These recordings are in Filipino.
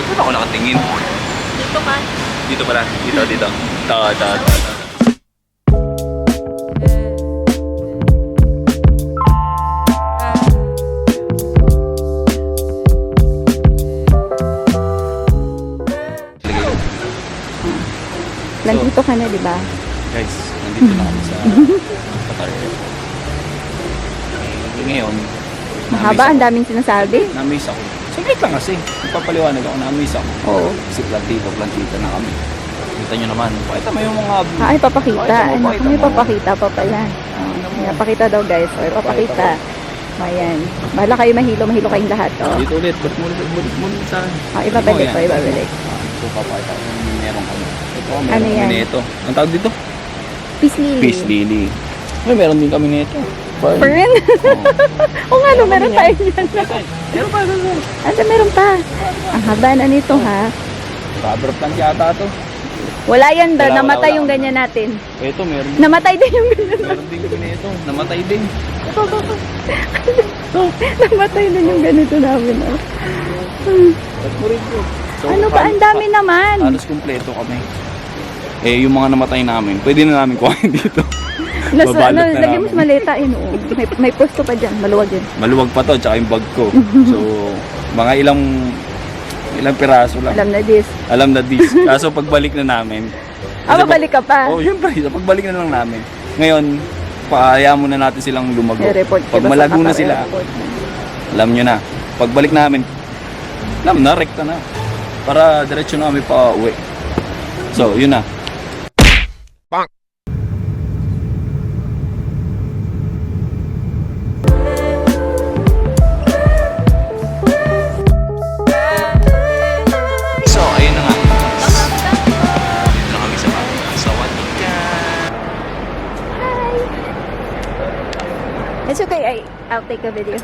Saan ako nakatingin? Dito ka. Dito pala. Dito. Ito. Nandito ka na, di ba? Guys, nandito na kami sa Qatar. Ngayon, Mahaba, ang daming sinasabi. na-miss ako. Saglit lang kasi. Nagpapaliwanag ako, na-miss ako. Oo. Kasi plantita na kami. Kita nyo naman. Pakita mo yung mga... Ay, papakita. Pakita mo, Ano, pakita may mo. papakita pa pala. Papakita daw, guys. O, papakita. Ayan. Bahala kayo mahilo kayong lahat. O. Dito ulit. Ba't mo ulit sa akin? Ibabalik ko, ibabalik. Ito, papakita ko. Meron kami. Ito, Ano meron yan? kami nito. Ang tawag dito? Peace lily. Peace lily. May meron din kami nito. Fern. Fern? O nga, no, meron tayo yan. Meron pa ito. Ate, meron pa. Ang haba na nito, ha? Rubber plant yata ito. Wala yan daw. Wala, Namatay wala. yung ganyan natin. Ito, meron. Namatay din yung ganyan. Meron din kami nito. Namatay din. Namatay din yung ganito namin. Oh. Ba't mo rin po? So, Ano pa? Ang dami naman. Halos kumpleto kami. Eh, yung mga namatay namin, pwede na namin kuhain dito. Babalot na Lagyan mo namin. sa maleta. Yun, oo. May pwesto pa dyan. Maluwag yun. Maluwag pa to, tsaka yung bag ko. So, mga ilang piraso lang. Alam na this. Kaso pagbalik na namin. Mabalik ka pa. Oh, yun pa. So, pagbalik na lang namin. Ngayon, paaya muna natin silang lumago. I-report Pag ka ba sa malago na Qatar sila, Airport? alam nyo na. Pagbalik namin, alam na, rekta na. Para diretso na kami pa uwi. So, yun na. So, ayun na nga. Dito na kami sa Sawadika. It's okay. I'll take a video.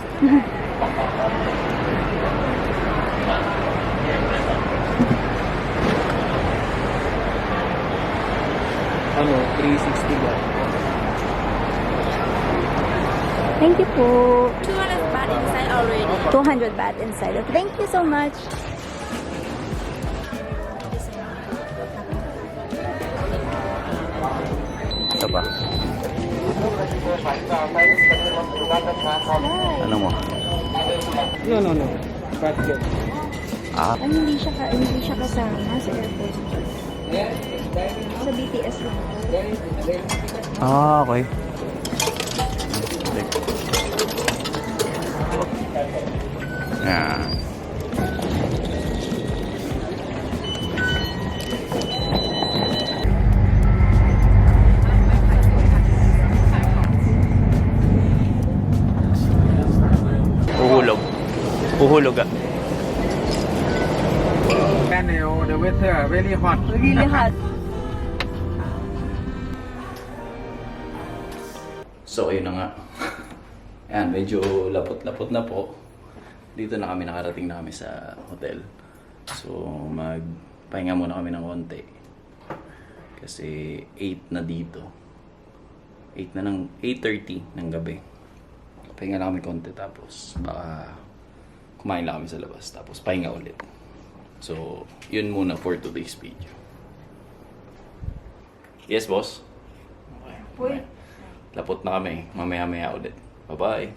Ano, 360 ba? Thank you po. 200 baht inside already. 200 baht inside. Thank you so much. Isa pa. Ano mo? No. But good. Ah, Hindi siya kasama sa airport. Sa BTS lang. okay. Yan. Uhulog ah. And the weather very hot. Really hot. So, ayun na nga. Ayan, medyo lapot-lapot na po. Dito na kami, nakarating na kami sa hotel. So, magpahinga muna kami ng konti. Kasi 8 na dito. 8:30 ng gabi. Pahinga lang kami konti, tapos baka kumain lang kami sa labas, tapos pahinga ulit. So, yun muna for today's video. Yes, boss? Okay. Lapot na kami. Mamaya-maya ulit. Bye-bye.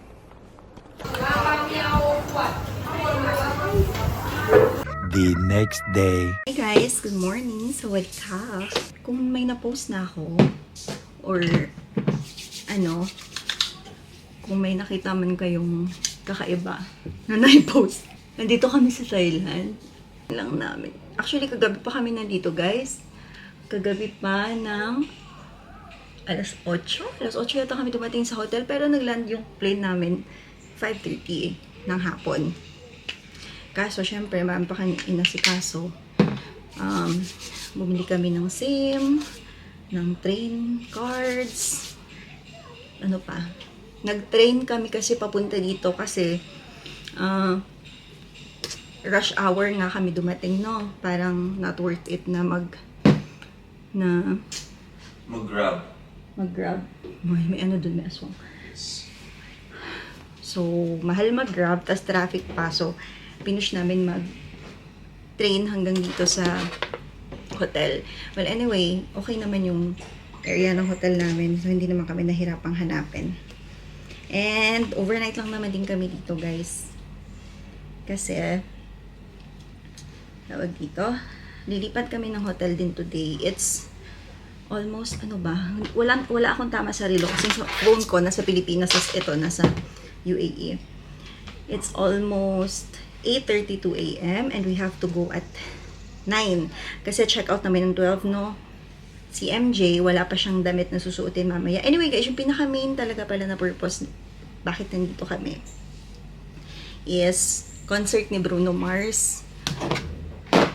The next day. Hey guys, good morning. So what's up? Kung may na-post na ako or ano, kung may nakita man kayong kakaiba na na-post, nandito kami sa Thailand. Lang namin. Actually, kagabi pa kami nandito, guys. Kagabi pa ng alas 8. Alas 8 yata kami dumating sa hotel, pero nagland yung plane namin 5:30 ng hapon. Kaso, syempre, marami pa kami inasikaso. Bumili kami ng SIM, ng train cards, ano pa. Nag-train kami kasi papunta dito kasi rush hour nga kami dumating, no? Parang not worth it na Mag-grab. mag-grab. May ano dun, may aswang. So, mahal mag-grab, tas traffic pa. So, pinush namin train hanggang dito sa hotel. Well, anyway, okay naman yung area ng hotel namin. So, hindi naman kami nahirapang hanapin. And, overnight lang naman din kami dito, guys. Kasi, tawag dito, lilipat kami ng hotel din today. It's almost, wala akong tama sa relo. Kasi sa phone ko, nasa Pilipinas, ito, nasa UAE. It's almost 8:32 a.m. and we have to go at 9. Kasi check out namin ng 12, no? Si MJ, wala pa siyang damit na susuotin mamaya. Anyway guys, yung pinaka-main talaga pala na purpose bakit nandito kami is concert ni Bruno Mars.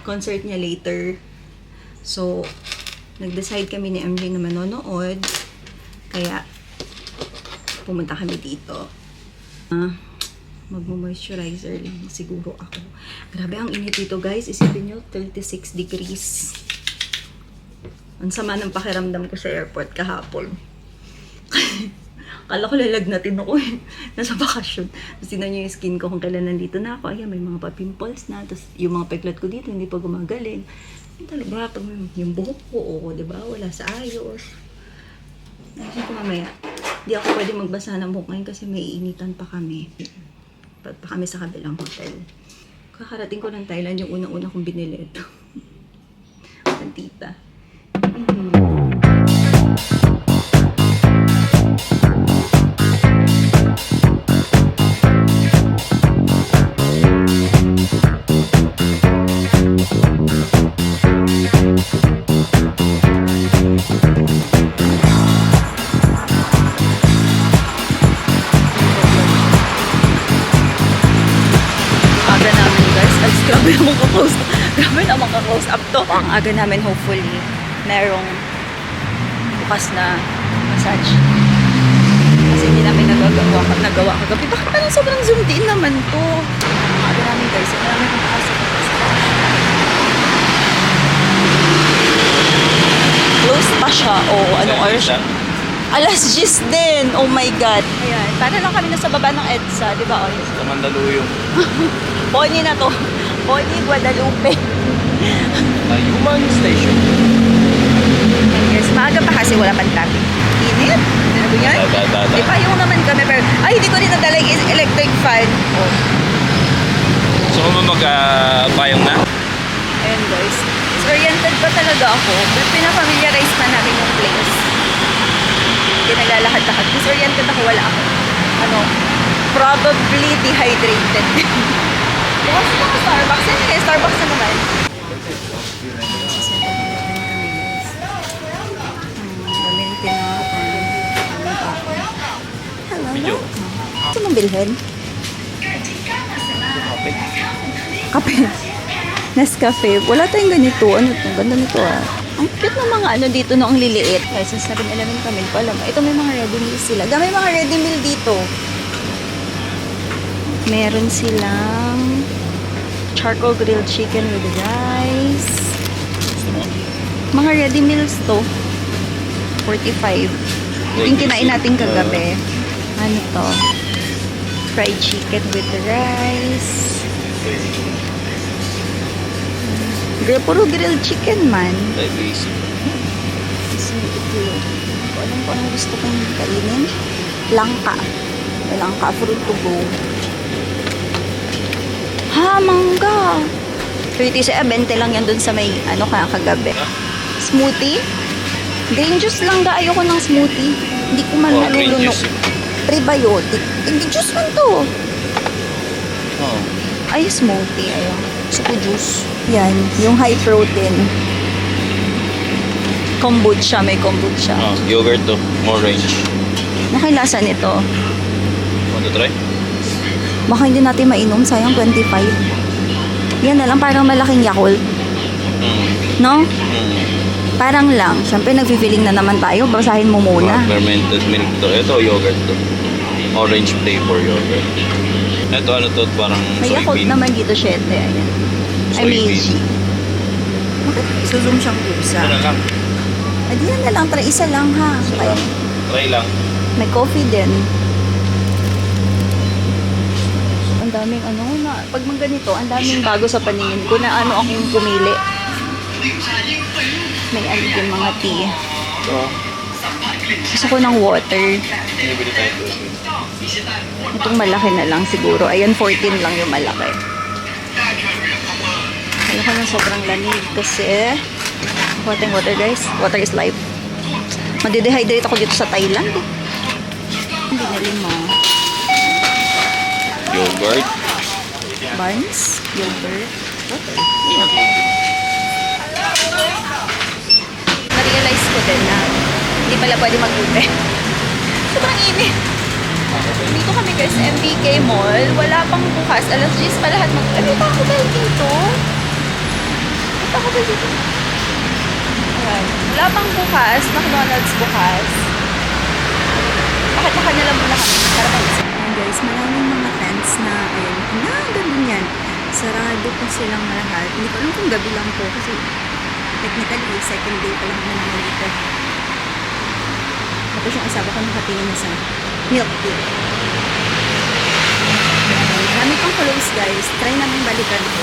Concert niya later. So, nag-decide kami ni MJ na manonood. Kaya, pumunta kami dito. Magmo-moisturizer lang siguro ako. Grabe ang init dito guys. Isipin nyo, 36 degrees. Ang sama ng pakiramdam ko sa airport kahapon. Kala ko lalagnatin ako eh. Nasa bakasyon. Tapos tinan nyo yung skin ko kung kailan nandito na ako. Ayan, may mga pa-pimples na. Tapos yung mga peklat ko dito, hindi pa gumagaling. Yung talaga, pag yung buhok ko, diba? Wala sa ayos. Ayun ko mamaya. Hindi ako pwede magbasa ng buhok ngayon kasi may initan pa kami. Pa kami sa kabilang hotel. Kakarating ko ng Thailand yung unang-una kong binili ito. Ang tita. Grabe naman ka-close up to. Ang aga namin, hopefully, merong bukas na massage. Kasi hindi namin nagawa kagabi. Bakit parang sobrang zoomed in naman to? Ang aga namin guys, hindi namin kumakasin. Close pa siya. Anong oras siya? Alas 10 din. Oh my God. Ayan. Para lang kami nasa baba ng EDSA, di ba? Sa Mandaluyong. Pony na to. Pony Guadalupe. Human Station. Yes, maaga pa kasi wala pang traffic. Init? Ano ba yan? Di pa yung naman kami, pero ay, hindi ko rin nadala yung electric fan. So kung magpayong na? Ayan guys, disoriented pa talaga ako. But pinafamiliarize pa namin yung place. Pinaglalakad-lakad. Disoriented ako, wala ako. Probably dehydrated. Bukas pa ka Starbucks. Sige, Starbucks na naman. Daming tinapon. Hello. Ito mong bilhin? Kape. Nescafe. Wala tayong ganito. Ano ito? Ganda nito ah. Ang cute ng mga dito no, ang liliit. Kaya since 7-Eleven kami, alam mo. Ito may mga ready meal sila. May mga ready meal dito. Meron silang charcoal grilled chicken with rice. Mga ready meals to. 45. Yung kinain natin kagabi. Ano to? Fried chicken with rice. Puro grilled chicken man. Kasi ito. Alam ko anong gusto kong kainin. Langka. Langka fruit to go. Ha, mangga. 20 lang yan dun sa may, kagabi. Smoothie? Green juice lang ga. Ayoko ng smoothie. Hindi ko man nalulunok. Prebiotic. Green juice man to. Ay, smoothie. Ayun. Suko juice. Yan. Yung high protein. Kombucha. May kombucha. Yogurt to. Orange. Nakilasa nito. Want to try? Baka hindi natin mainom. Sayang 25. Yan na lang. Parang malaking Yakult. No? Parang lang. Siyempre, nag-feeling na naman tayo. Basahin mo muna. Fermented milk to. Ito, yogurt to. Orange flavor yogurt. Ito, to? Parang May Yakult naman dito, 7. Ayan. Amazing. Bakit susum siyang pusa? Ito na lang. Di na lang. Try isa lang ha. Kaya, Try lang. may coffee din. Ang ang daming ano, pag mga ganito, ang daming bago sa paningin ko na ano akong pumili. May ano din mga tea. Gusto ko ng water. Itong malaki na lang siguro. Ayan, 14 lang yung malaki. Alam ko ng sobrang lamig kasi water guys. Water is life. Madidehydrate ako dito sa Thailand. Binili mo. Yogurt. Buns, yogurt, water. Na-realize ko din na hindi pala pwede mag-ute. Sobrang init. Dito kami guys sa MBK Mall. Wala pang bukas. Alas 10 pa lahat Ano pa ako dahil dito? Ano ako dahil dito? Ayan. Wala pang bukas. McDonald's bukas. Bakit nila muna kami? Para mag-isip. Ayan guys, maraming mga tents na ayun. Ganun yan. Sarado pa silang lahat. Hindi ko alam kung gabi lang po kasi technically, second day pa lang naman dito. Tapos yung asawa ko nakatingin na sa milk tea. Marami pang close guys. Try namin balikan ko.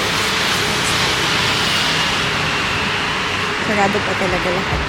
Sarado pa talaga lahat.